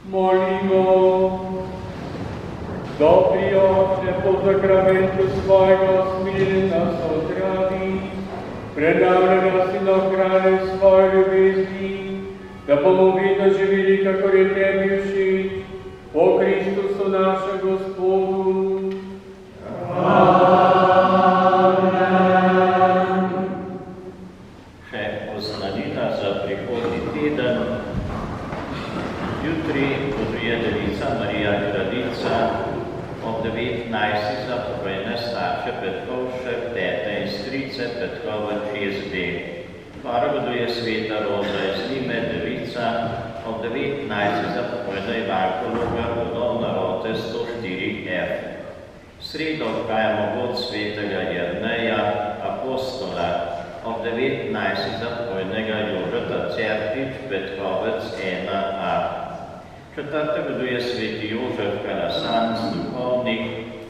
Molimo, dobri Oče, po zakramentu svojega smilj nas odradi, prenavlja nas in ohrane svoje ljubezni, da bomo vedno živeli, kakor je tebi všeč, po Kristusu našem Gospodu. Amen. Še oznanila za prihodnji teden. Jutri božja devica Marija Kraljica ob 19. za pokojne starše Petkovše, tete in strice Petkova ČSD. Parogoduje sveta Roza iz Lime, devica, ob 19. za pokojne Ivanko Logar, podobna rote 104F. V sredo obhajamo god svetega Jerneja, apostola, ob 19. za pokojnega Jožeta Certič, Petkovec 1A. Četrtek goduje sveti Jožef Kalasanc, duhovnik,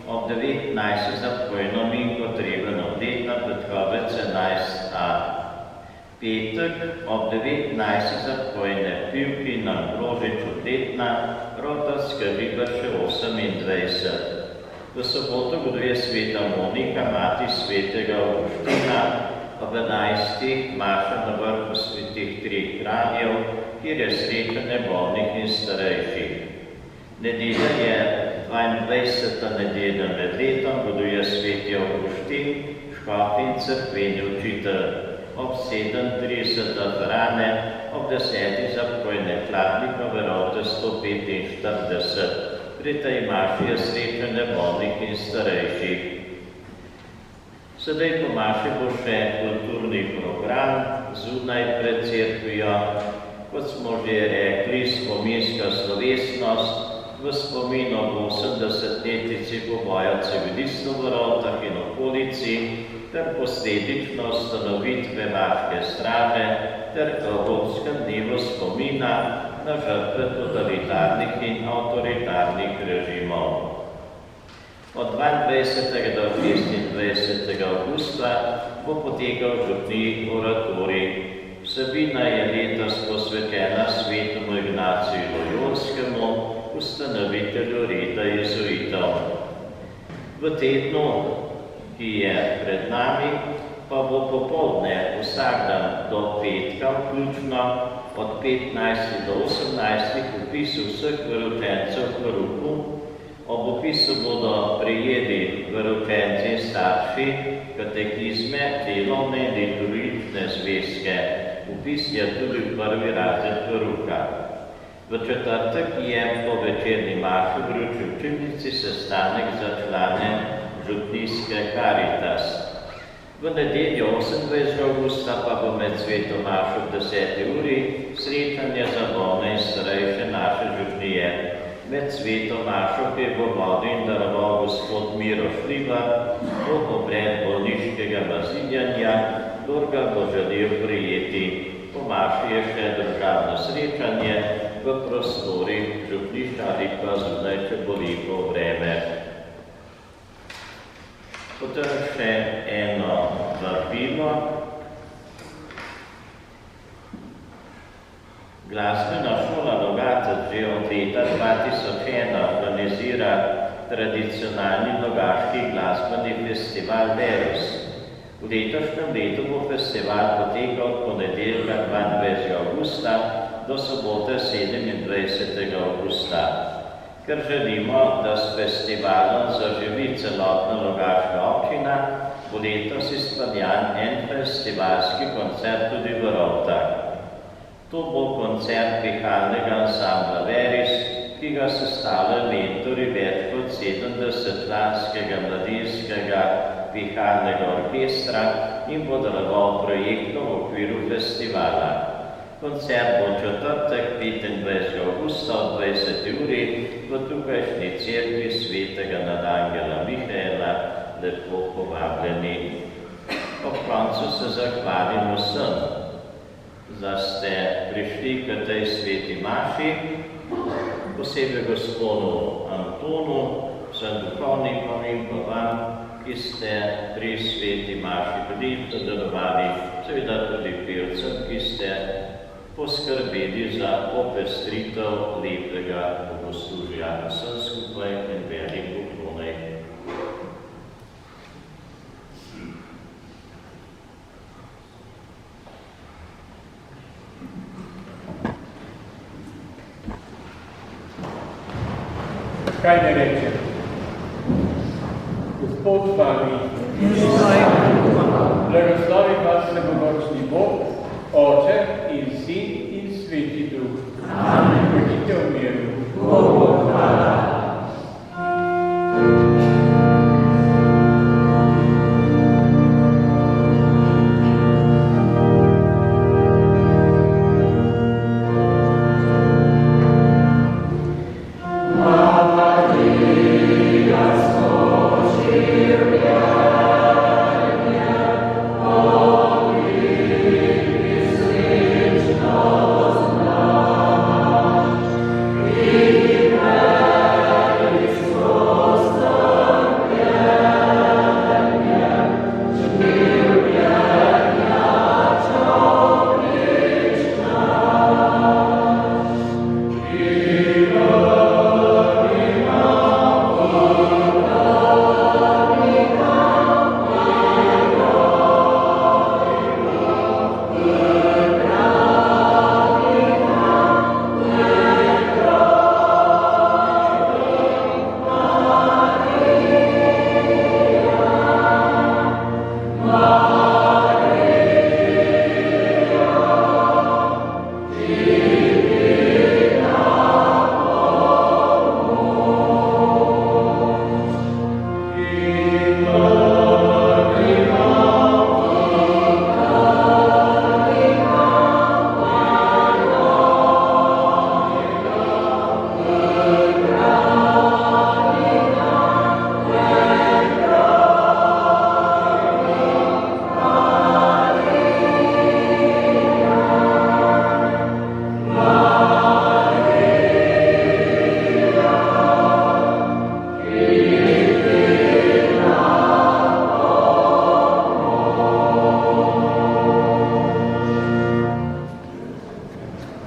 ob 19. za pokojno Minko Trebeno Detna, Petkovec 11A. Petek ob 19. za pokojne Pivki na Ambrožiču Detna, Rotarska Ribarše 28. V soboto goduje sveta Monika, mati svetega Avguština, ob 11. maša na vrhu svetih treh Kranjev, kjer je srečanje bolnih in starejših. Nedelja je 22. nedelja med letom, goduje sveti Avguštin, škof in cerkveni učitelj. Ob 7.30 za Frane, ob 10. za pokojne Hladnikove rote 145. Pri tej maši je srečanje bolnih in starejših. Sedaj po maši bo še kulturni program zunaj pred cerkvijo. Kot smo že rekli, spominska slovesnost v spomin ob 80-letnici poboja civilistov v Rotah in okolici ter posledično ustanovitve vaške straže ter evropskem dnevu spomina na žrtve totalitarnih in avtoritarnih režimov. Od 22. do 26. avgusta bo potekal župni oratorij. Vsebina je letos posvetena svetemu Ignaciju Loyolskemu, ustanovitelju reda jezuitov. V tednu, ki je pred nami, pa bo popoldne vsak dan do petka vključno od 15 do 18 vpis vseh veroučencev v Ruku. Ob vpisu bodo prejeli veroučenci in starši katekizme, delovne in liturgične zvezke. Vpis je tudi v prvi razred verouka. V četrtek je po večerni maši v Gruči učilnici sestanek za člane župnijske Karitas. V nedeljo 28. avgusta pa bo med sveto mašo ob 10. uri srečanje za bolne in starejše naše župnije. Med sveto mašo, ki bo vodil in daroval gospod Miro Šlibar, bo obred bolniškega mazinjanja, kdor ga bo želel prijeti. Po maši je še državno srečanje v prostorih župnišča ali pa zunaj, če bo lepo vreme. Potem še eno vabilo. Glasbena šola Logatec že od leta 2001 organizira tradicionalni logaški glasbeni festival Verus. V letošnjem letu bo festival potekal od ponedeljka 22. avgusta do sobote 27. avgusta. Ker želimo, da s festivalom zaživi celotna Logaška občina, bo letos izpeljan en festivalski koncert tudi v Rotah. To bo koncert pihalnega ansambla Veris, ki ga sestavljajo mentori več kot 70-članskega mladinskega pihalnega orkestra in bo deloval projektno v okviru festivala. Koncert bo četrtek 25. avgusta ob 20. uri v tukajšnji cerkvi svetega nadangela Mihaela. Lepo povabljeni. Ob koncu se zahvalim vsem, da ste prišli k tej sveti maši, posebej gospodu Antonu, vsem duhovnikom in pa vam, ki ste pri sveti maši bili sodelovali, seveda tudi pevcem, ki ste poskrbeli za opestritev lepega bogoslužja. Vsem skupaj in velik poklonej. Kaj ne rečem? Gospod z vami, blagoslovi vas vsemogočni Bog, Oče in Sin in Sveti Duh.